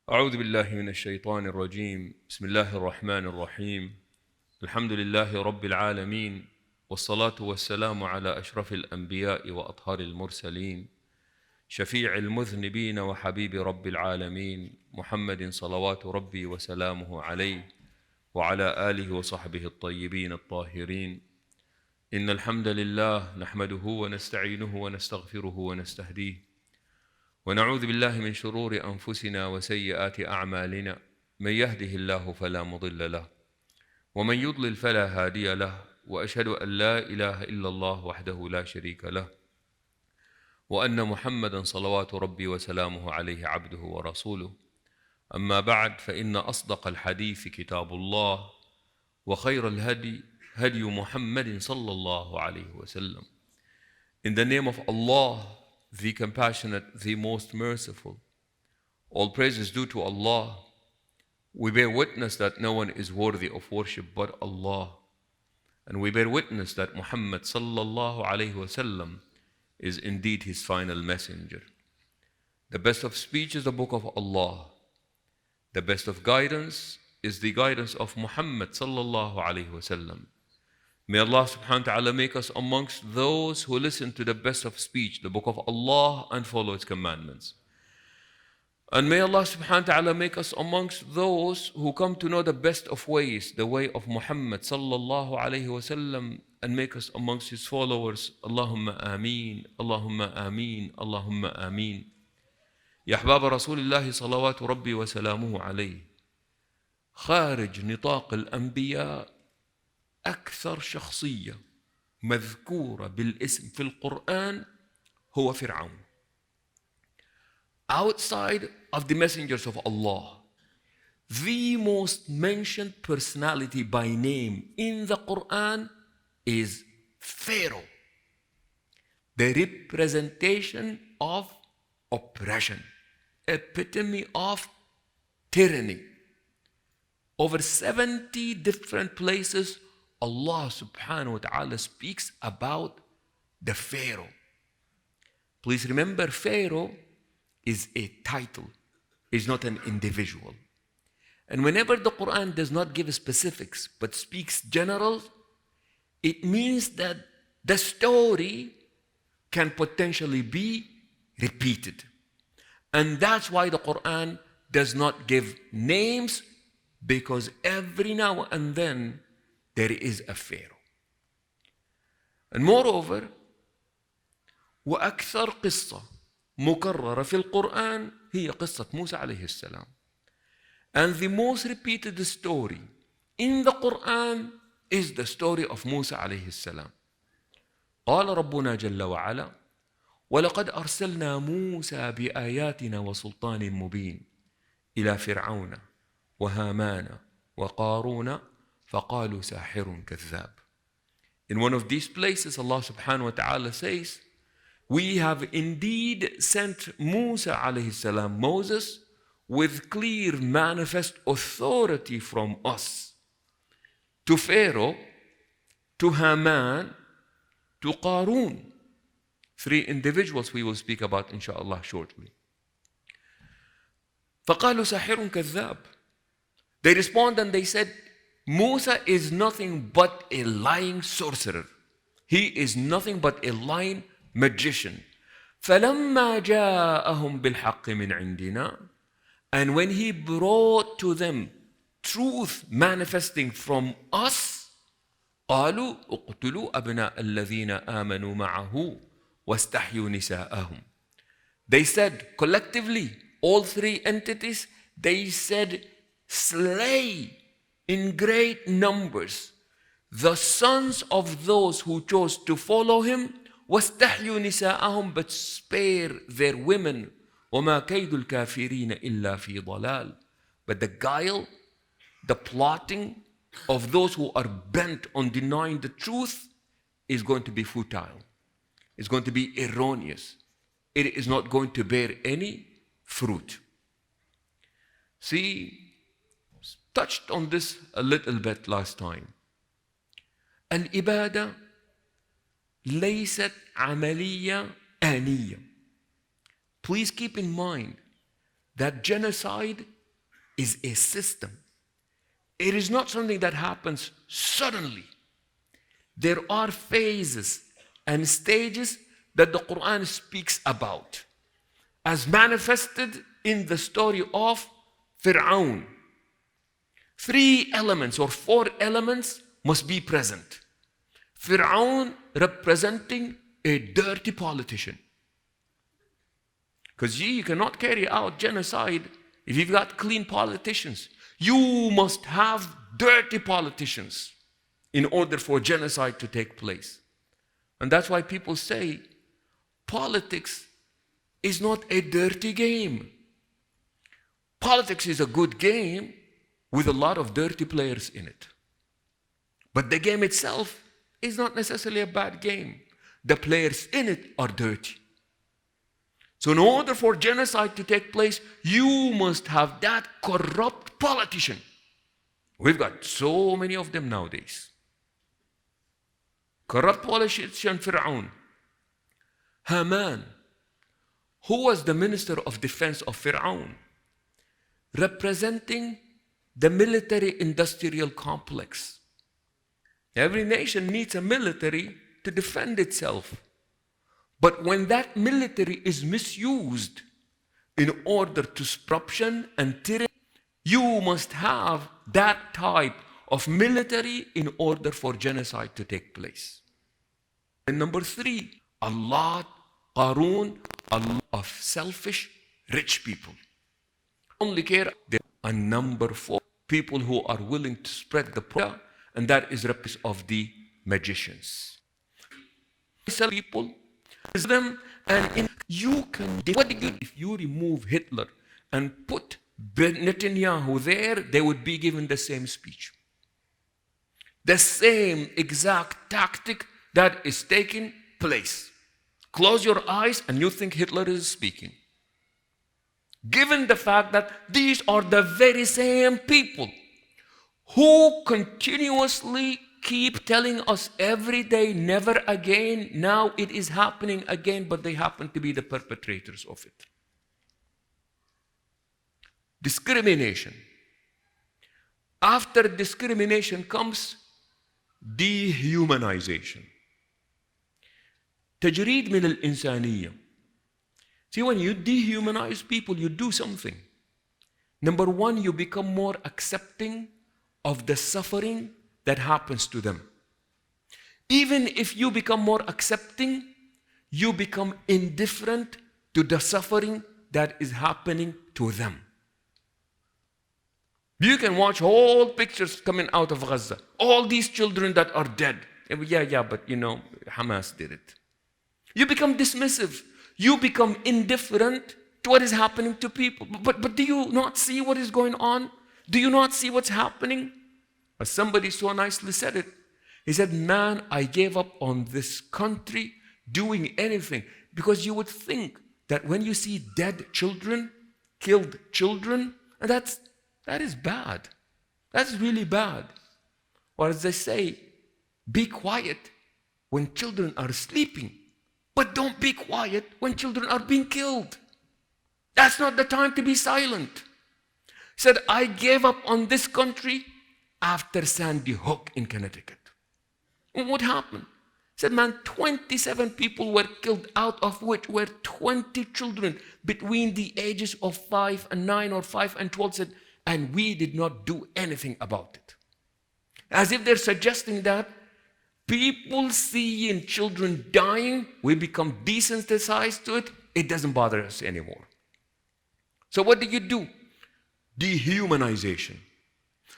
أعوذ بالله من الشيطان الرجيم. بسم الله الرحمن الرحيم. الحمد لله رب العالمين، والصلاة والسلام على أشرف الأنبياء وأطهر المرسلين، شفيع المذنبين وحبيب رب العالمين، محمد صلوات ربي وسلامه عليه وعلى آله وصحبه الطيبين الطاهرين. إن الحمد لله نحمده ونستعينه ونستغفره ونستهديه، ونعوذ بالله من شرور أنفسنا وسيئات أعمالنا. من يهده الله فلا مضل له، ومن يضلل فلا هادي له، وأشهد أن لا إله إلا الله وحده لا شريك له، وأن محمدا صلوات ربي وسلامه عليه عبده ورسوله. أما بعد، فإن أصدق الحديث كتاب الله، وخير الهدي هدي محمد صلى الله عليه وسلم. In the name of Allah, the compassionate, the most merciful, all praise is due to Allah. We bear witness that no one is worthy of worship but Allah, and we bear witness that Muhammad sallallahu alayhi wasallam is indeed his final messenger. The best of speech is the book of Allah. The best of guidance is the guidance of Muhammad sallallahu alayhi wasallam. May Allah subhanahu wa ta'ala make us amongst those who listen to the best of speech, the book of Allah, and follow its commandments. And may Allah subhanahu wa ta'ala make us amongst those who come to know the best of ways, the way of Muhammad sallallahu alayhi wasallam, and make us amongst his followers. Allahumma ameen, Allahumma ameen, Allahumma ameen. يا أحباب رسول الله صلوات ربي وسلامه عليه، خارج نطاق الأنبياء أكثر شخصية مذكورة بالاسم في القرآن هو فرعون. Outside of the messengers of Allah, the most mentioned personality by name in the Quran is Pharaoh, the representation of oppression, epitome of tyranny. Over 70 different places Allah subhanahu wa ta'ala speaks about the Pharaoh. Please remember, Pharaoh is a title, is not an individual. And whenever the Quran does not give specifics but speaks general, it means that the story can potentially be repeated. And that's why the Quran does not give names, because every now and then there is a Pharaoh. And moreover, وأكثر قصة مكررة في القرآن هي قصة موسى عليه السلام. And the most repeated story in the Quran is the story of Musa عليه السلام. قال ربنا جل وعلا: ولقد أرسلنا موسى بآياتنا وسلطان مبين إلى فرعون وهامان وقارون فقالوا ساحر كذاب. In one of these places, Allah subhanahu wa ta'ala says, we have indeed sent Musa alayhi salam, Moses, with clear manifest authority from us, to Pharaoh, to Haman, to Qarun. 3 individuals we will speak about inshallah shortly. فقالوا ساحر كذاب. They respond and they said, Musa is nothing but a lying sorcerer. He is nothing but a lying magician. فَلَمَّا جَاءَهُمْ بِالْحَقِّ مِنْ عِنْدِنَا. And when he brought to them truth manifesting from us, قَالُوا اقْتُلُوا أَبْنَاءَ الَّذِينَ آمَنُوا مَعَهُ وَاسْتَحْيُوا نِسَاءَهُمْ. They said collectively, all 3 entities, they said, slay in great numbers the sons of those who chose to follow him, وَاسْتَحْيُوا نِسَاءَهُمْ, but spare their women. وَمَا كَيْدُ الْكَافِرِينَ إِلَّا فِي ضَلَالٍ. But the guile, the plotting of those who are bent on denying the truth is going to be futile. It's going to be erroneous. It is not going to bear any fruit. See, touched on this a little bit last time. الإبادة ليست عملية آنية. Please keep in mind that genocide is a system. It is not something that happens suddenly. There are phases and stages that the Quran speaks about, as manifested in the story of Pharaoh. 3 elements or 4 elements must be present. Pharaoh representing a dirty politician. Because you cannot carry out genocide if you've got clean politicians. You must have dirty politicians in order for genocide to take place. And that's why people say politics is not a dirty game. Politics is a good game with a lot of dirty players in it. But the game itself is not necessarily a bad game. The players in it are dirty. So in order for genocide to take place, you must have that corrupt politician. We've got so many of them nowadays. Corrupt politician Pharaoh. Haman, who was the minister of defense of Pharaoh, representing the military-industrial complex. Every nation needs a military to defend itself. But when that military is misused in order to corruption and tyranny, you must have that type of military in order for genocide to take place. And number 3, a lot of selfish rich people. Only care. And number 4, people who are willing to spread the propaganda, and that is representative of the magicians. People them, and you can. What do you do if you remove Hitler and put Netanyahu there? They would be given the same speech, the same exact tactic that is taking place. Close your eyes and you think Hitler is speaking. Given the fact that these are the very same people who continuously keep telling us every day, never again, now it is happening again, but they happen to be the perpetrators of it. Discrimination. After discrimination comes dehumanization. تجريد من الإنسانية. See, when you dehumanize people, you do something. Number 1, you become more accepting of the suffering that happens to them. Even if you become more accepting, you become indifferent to the suffering that is happening to them. You can watch all pictures coming out of Gaza. All these children that are dead. Yeah, but Hamas did it. You become dismissive. You become indifferent to what is happening to people. But do you not see what is going on? Do you not see what's happening? As somebody so nicely said it. He said, man, I gave up on this country doing anything. Because you would think that when you see dead children, killed children, and that is bad. That's really bad. Or as they say, be quiet when children are sleeping. But don't be quiet when children are being killed. That's not the time to be silent. He said, I gave up on this country after Sandy Hook in Connecticut. And what happened? He said, man, 27 people were killed, out of which were 20 children between the ages of 5 and 9 or 5 and 12. Said, and we did not do anything about it. As if they're suggesting that people seeing children dying, we become desensitized to it. It doesn't bother us anymore. So what do? Dehumanization.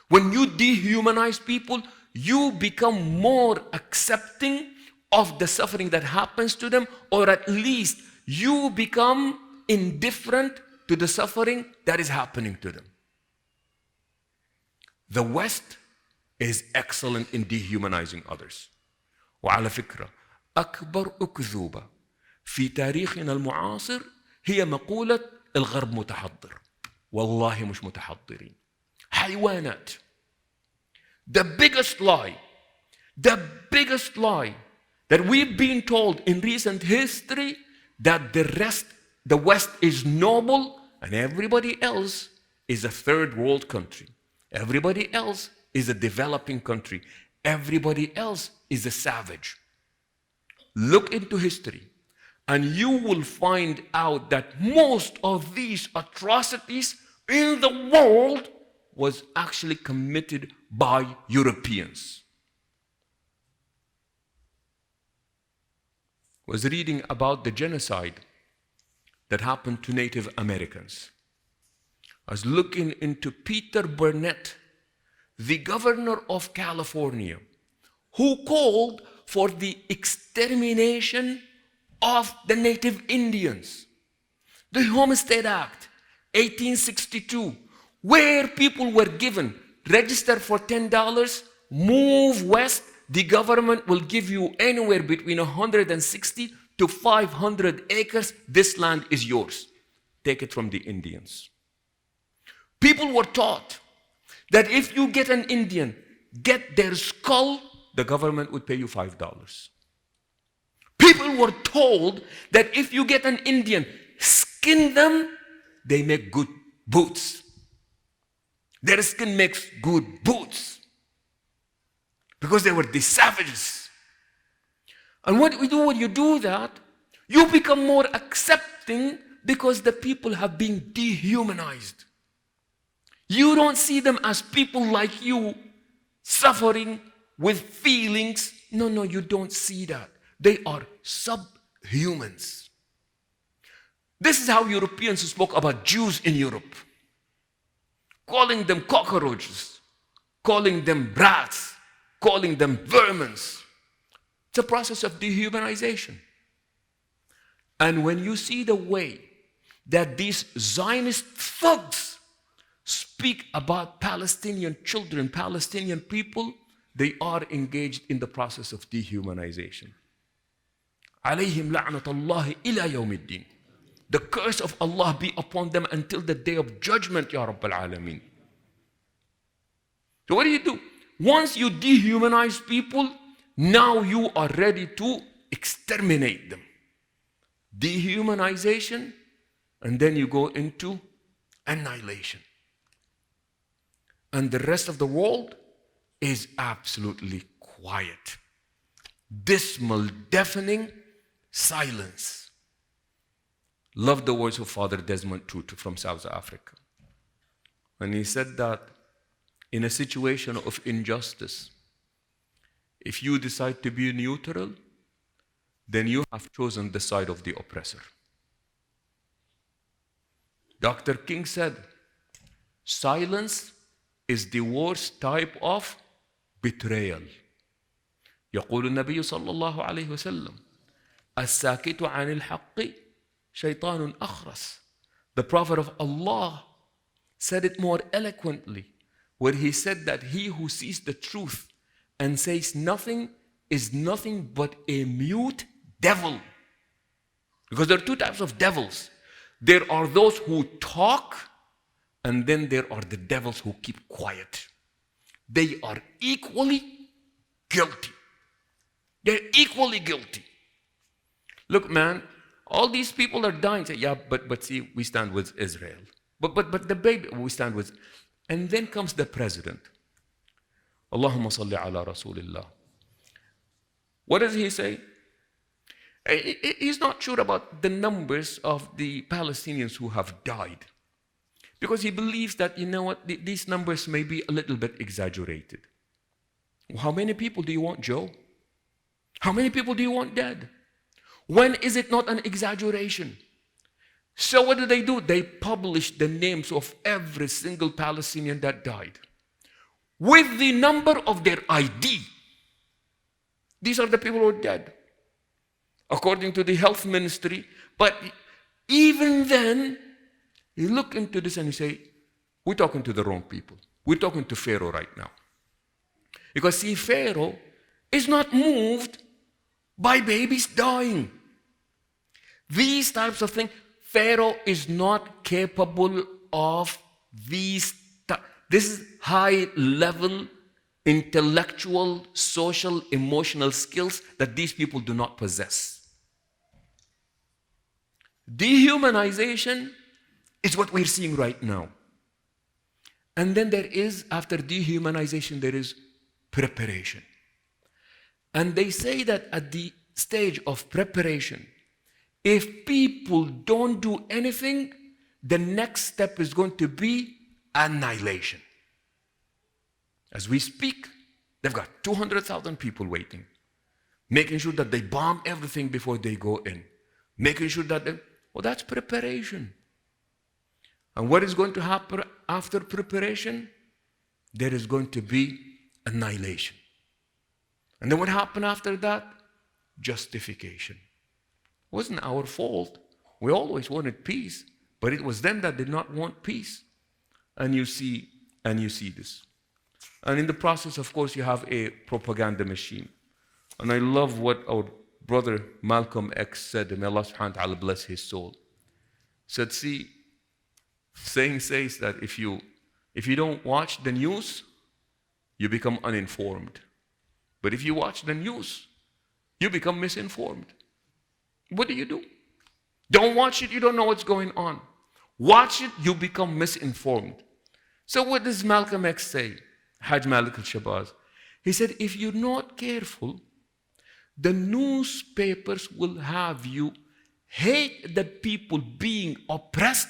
When you dehumanize people, you become more accepting of the suffering that happens to them, or at least you become indifferent to the suffering that is happening to them. The West is excellent in dehumanizing others. وعلى فكرة أكبر أكذوبة في تاريخنا المعاصر هي مقولة الغرب متحضر. والله مش متحضرين. حيوانات. The biggest lie that we've been told in recent history, that the West is noble and everybody else is a third world country. Everybody else is a developing country. Everybody else is a savage. Look into history, and you will find out that most of these atrocities in the world was actually committed by Europeans. I was reading about the genocide that happened to Native Americans. I was looking into Peter Burnett, the governor of California, who called for the extermination of the Native Indians. The Homestead Act, 1862, where people were given, register for $10, move west, the government will give you anywhere between 160 to 500 acres. This land is yours. Take it from the Indians. People were taught that if you get an Indian, get their skull, the government would pay you $5. People were told that if you get an Indian, skin them, they make good boots. Their skin makes good boots. Because they were the savages. And what we do when you do that, you become more accepting because the people have been dehumanized. You don't see them as people like you, suffering with feelings. No, you don't see that. They are subhumans. This is how Europeans spoke about Jews in Europe, calling them cockroaches, calling them rats, calling them vermin. It's a process of dehumanization. And when you see the way that these Zionist thugs speak about Palestinian children, Palestinian people, they are engaged in the process of dehumanization. عليهم لعنة الله إلى يوم الدين. The curse of Allah be upon them until the day of judgment, Ya Rabbal Alameen. So what do? Once you dehumanize people, now you are ready to exterminate them. Dehumanization, and then you go into annihilation. And the rest of the world is absolutely quiet. Dismal, deafening silence. Love the words of Father Desmond Tutu from South Africa. When he said that in a situation of injustice, if you decide to be neutral, then you have chosen the side of the oppressor. Dr. King said, silence is the worst type of betrayal. يقول النبي صلى الله عليه وسلم الساكت عن الحق شيطان أخرس. The Prophet of Allah said it more eloquently, where he said that he who sees the truth and says nothing is nothing but a mute devil. Because there are two types of devils. There are those who talk, and then there are the devils who keep quiet. They are equally guilty. They're equally guilty. Look, man, all these people are dying. Say, yeah, but see, we stand with Israel. But the baby, we stand with. And then comes the president. Allahumma salli ala Rasulillah. What does he say? He's not sure about the numbers of the Palestinians who have died. Because he believes that, you know what, these numbers may be a little bit exaggerated. How many people do you want, Joe? How many people do you want dead? When is it not an exaggeration? So what do? They publish the names of every single Palestinian that died with the number of their ID. These are the people who are dead, according to the health ministry. But even then, you look into this and you say, we're talking to the wrong people. We're talking to Pharaoh right now. Because see, Pharaoh is not moved by babies dying. These types of things, Pharaoh is not capable of these. This is high-level intellectual, social, emotional skills that these people do not possess. Dehumanization is what we're seeing right now. And then there is, after dehumanization, there is preparation. And they say that at the stage of preparation, if people don't do anything, the next step is going to be annihilation. As we speak, they've got 200,000 people waiting, making sure that they bomb everything before they go in, making sure that that's preparation. And what is going to happen after preparation? There is going to be annihilation. And then what happened after that? Justification. It wasn't our fault. We always wanted peace, but it was them that did not want peace. And you see this. And in the process, of course, you have a propaganda machine. And I love what our brother Malcolm X said, and may Allah subhanahu wa ta'ala bless his soul. Said, saying says that if you don't watch the news, you become uninformed. But if you watch the news, you become misinformed. What do? Don't watch it, you don't know what's going on. Watch it, you become misinformed. So what does Malcolm X say? Hajj Malik al-Shabazz. He said, if you're not careful, the newspapers will have you hate the people being oppressed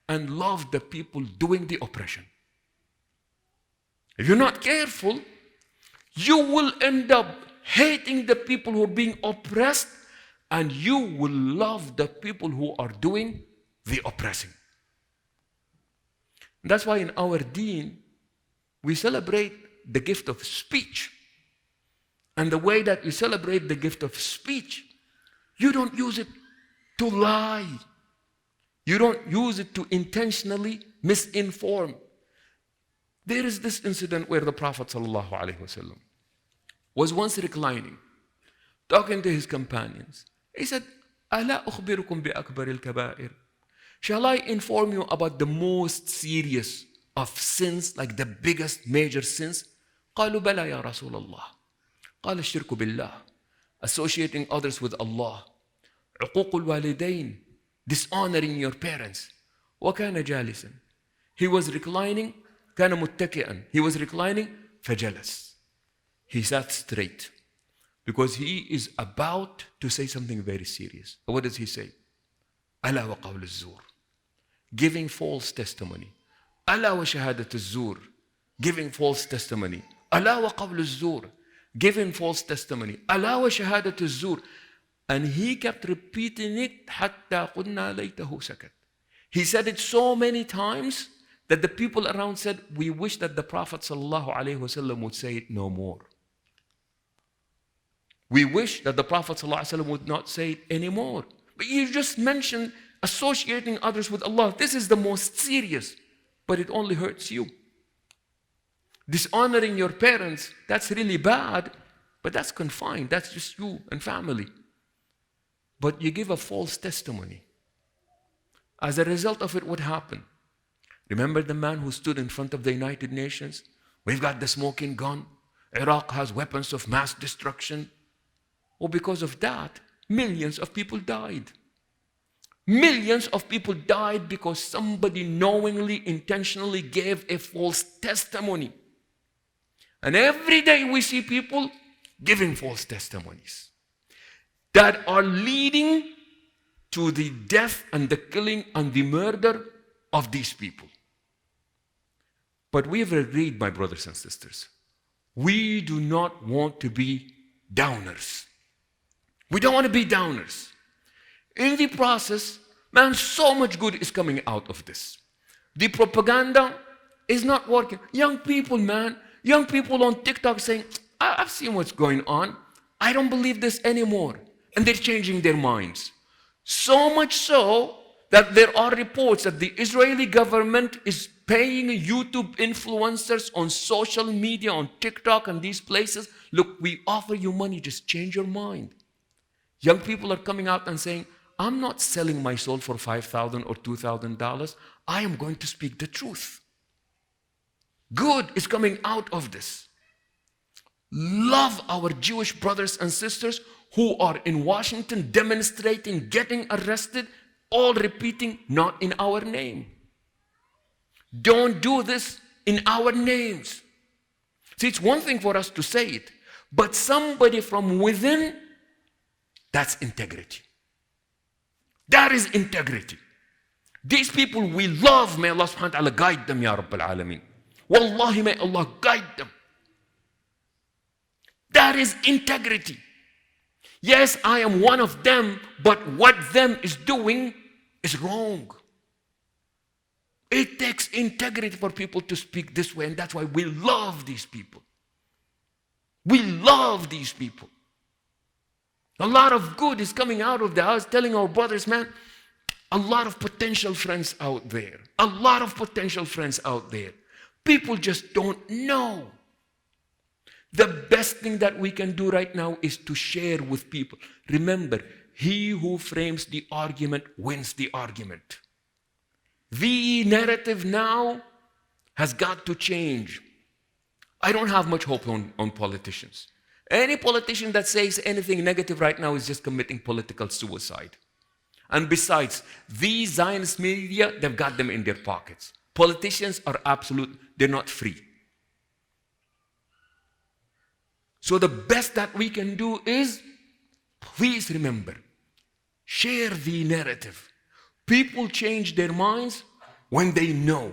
and love the people doing the oppression. If you're not careful, you will end up hating the people who are being oppressed, and you will love the people who are doing the oppressing. And that's why in our deen, we celebrate the gift of speech. And the way that you celebrate the gift of speech, you don't use it to lie. You don't use it to intentionally misinform. There is this incident where the Prophet ﷺ was once reclining, talking to his companions. He said, أَلَا أُخْبِرُكُمْ بِأَكْبَرِ الْكَبَائِرِ? Shall I inform you about the most serious of sins, like the biggest major sins? قالوا بلى يا رسول الله. قال الشرك بالله, associating others with Allah. عقوق الوالدين, dishonoring your parents. وكان جالسا, he was reclining. كان متكئا, he was reclining. فجلس, he sat straight, because he is about to say something very serious. What does he say? ألا وقول الزور, giving false testimony. ألا وشهادة الزور, giving false testimony. ألا وقول الزور, giving false testimony. ألا وشهادة الزور. And he kept repeating it حتى قلنا ليته سكت. He said it so many times that the people around said, we wish that the Prophet ﷺ would say it no more. We wish that the Prophet ﷺ would not say it anymore. But you just mentioned associating others with Allah. This is the most serious, but it only hurts you. Dishonoring your parents, that's really bad, but that's confined. That's just you and family. But you give a false testimony. As a result of it, what happened? Remember the man who stood in front of the United Nations? We've got the smoking gun. Iraq has weapons of mass destruction. Well, because of that, millions of people died. Millions of people died because somebody knowingly, intentionally gave a false testimony. And every day we see people giving false testimonies that are leading to the death and the killing and the murder of these people. But we have agreed, my brothers and sisters, we do not want to be downers. We don't want to be downers. In the process, man, so much good is coming out of this. The propaganda is not working. Young people, man, young people on TikTok saying, I've seen what's going on. I don't believe this anymore. And they're changing their minds. So much so that there are reports that the Israeli government is paying YouTube influencers on social media, on TikTok and these places. Look, we offer you money, just change your mind. Young people are coming out and saying, I'm not selling my soul for $5,000 or $2,000. I am going to speak the truth. Good is coming out of this. Love our Jewish brothers and sisters who are in Washington demonstrating, getting arrested, all repeating, not in our name. Don't do this in our names. See, it's one thing for us to say it, but somebody from within, that's integrity. That is integrity. These people we love, may Allah subhanahu wa ta'ala guide them, Ya Rabbil Alameen. Wallahi, may Allah guide them. That is integrity. Yes, I am one of them, but what them is doing is wrong. It takes integrity for people to speak this way, and that's why we love these people. We love these people. A lot of good is coming out of there. I was telling our brothers, man, a lot of potential friends out there. A lot of potential friends out there. People just don't know. The best thing that we can do right now is to share with people. Remember, he who frames the argument wins the argument. The narrative now has got to change. I don't have much hope on politicians. Any politician that says anything negative right now is just committing political suicide. And besides, these Zionist media, they've got them in their pockets. Politicians are absolute, they're not free. So the best that we can do is, please remember, share the narrative. People change their minds when they know.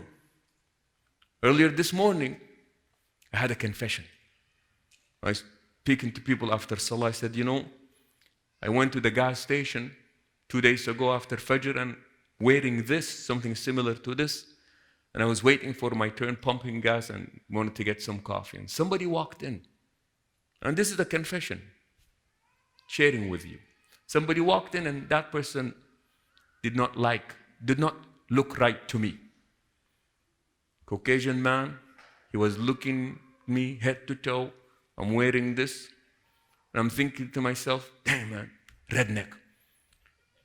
Earlier this morning, I had a confession. I was speaking to people after Salah. I said, I went to the gas station 2 days ago after Fajr and wearing this, something similar to this. And I was waiting for my turn, pumping gas, and wanted to get some coffee. And somebody walked in. And this is a confession, sharing with you. Somebody walked in and that person did not look right to me. Caucasian man, he was looking at me head to toe. I'm wearing this. And I'm thinking to myself, damn man, redneck.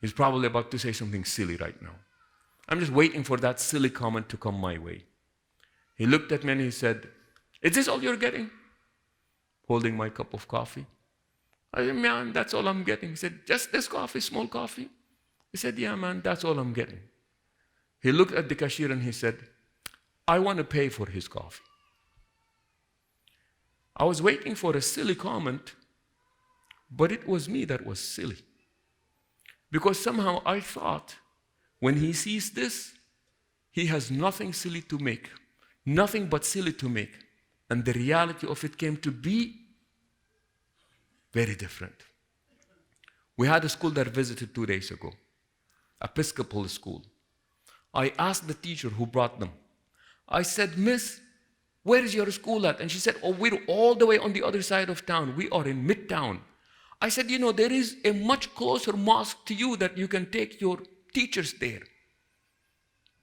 He's probably about to say something silly right now. I'm just waiting for that silly comment to come my way. He looked at me and he said, is this all you're getting? Holding my cup of coffee. I said, man, that's all I'm getting. He said, just this coffee, small coffee? He said, yeah, man, that's all I'm getting. He looked at the cashier and he said, I want to pay for his coffee. I was waiting for a silly comment, but it was me that was silly. Because somehow I thought, when he sees this, he has nothing silly to make, nothing but silly to make. And the reality of it came to be very different. We had a school that I visited 2 days ago, Episcopal school. I asked the teacher who brought them. I said, Miss, where is your school at? And she said, oh, we're all the way on the other side of town. We are in Midtown. I said, there is a much closer mosque to you that you can take your teachers there.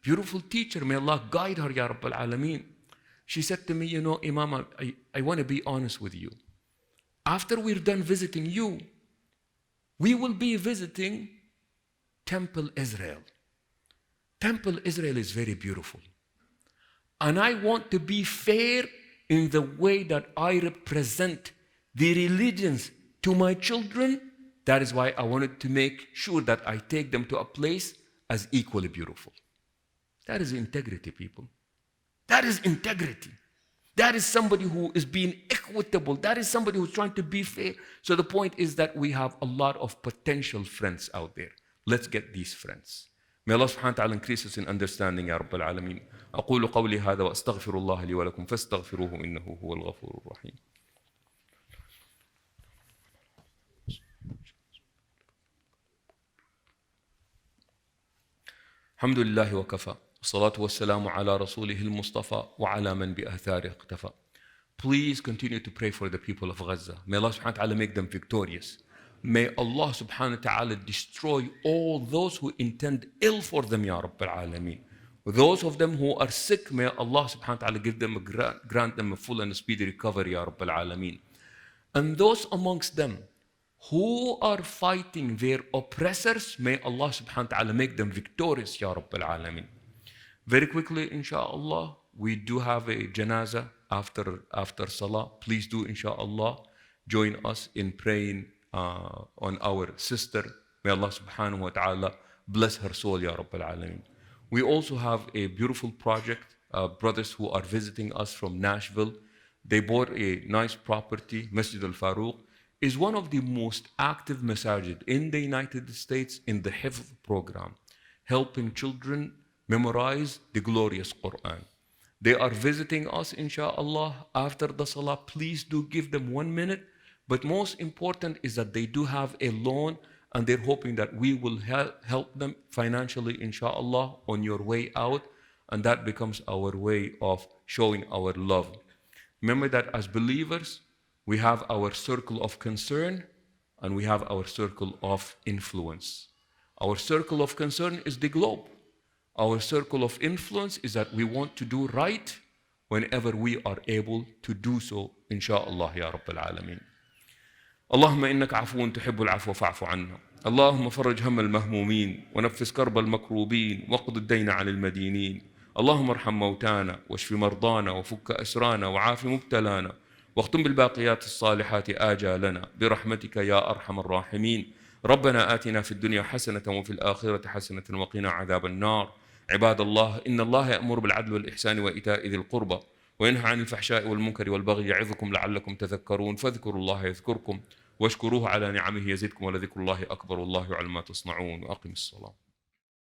Beautiful teacher, may Allah guide her, Ya Rabbil Alameen. She said to me, Imam, I want to be honest with you. After we're done visiting you, we will be visiting Temple Israel. Temple Israel is very beautiful. And I want to be fair in the way that I represent the religions to my children. That is why I wanted to make sure that I take them to a place as equally beautiful. That is integrity, people. That is integrity. That is somebody who is being equitable. That is somebody who's trying to be fair. So the point is that we have a lot of potential friends out there. Let's get these friends. May Allah subhanahu wa ta'ala increase us in understanding, Ya Rabbil Alameen. أقول قولي هذا وأستغفر الله لي ولكم فاستغفروه إنه هو الغفور الرحيم. الحمد لله وكفى والصلاة والسلام على رسوله المصطفى وعلى من بآثاره اقتفى. Please continue to pray for the people of Gaza. May Allah subhanahu wa ta'ala make them victorious. May Allah subhanahu wa ta'ala destroy all those who intend ill for them, Ya Rabbil Alameen. Those of them who are sick, may Allah subhanahu wa ta'ala give them grant them a full and speedy recovery, Ya Rabbil Alameen. And those amongst them who are fighting their oppressors, may Allah subhanahu wa ta'ala make them victorious, Ya Rabbil Alameen. Very quickly, inshallah, we do have a janazah after Salah. Please do, inshallah, join us in praying on our sister. May Allah subhanahu wa ta'ala bless her soul, Ya Rabbil Alameen. We also have a beautiful project brothers who are visiting us from Nashville. They bought a nice property. Masjid al-Farouk is one of the most active masajid in the United States in the Hifz program, helping children memorize the glorious Quran. They are visiting us, inshallah, after the salah. Please do give them 1 minute. But most important is that they do have a loan, and they're hoping that we will help them financially, inshallah, on your way out. And that becomes our way of showing our love. Remember that as believers, we have our circle of concern and we have our circle of influence. Our circle of concern is the globe. Our circle of influence is that we want to do right whenever we are able to do so, inshallah, ya Rabbil Alameen. اللهم إنك عفو تحب العفو فاعف عنا. اللهم فرج هم المهمومين ونفس كرب المكروبين واقض الدين عن المدينين. اللهم ارحم موتانا واشف مرضانا وفك أسرانا وعاف مبتلانا واختم بالباقيات الصالحات آجالنا برحمتك يا أرحم الراحمين. ربنا آتنا في الدنيا حسنة وفي الآخرة حسنة وقنا عذاب النار. عباد الله، إن الله يأمر بالعدل والإحسان وإيتاء ذي القربى وينهى عن الفحشاء والمنكر والبغي يعظكم لعلكم تذكرون. فاذكروا الله يذكركم واشكروه على نعمه يزدكم ولذكر الله أكبر والله يعلم ما تصنعون. وأقم الصلاة.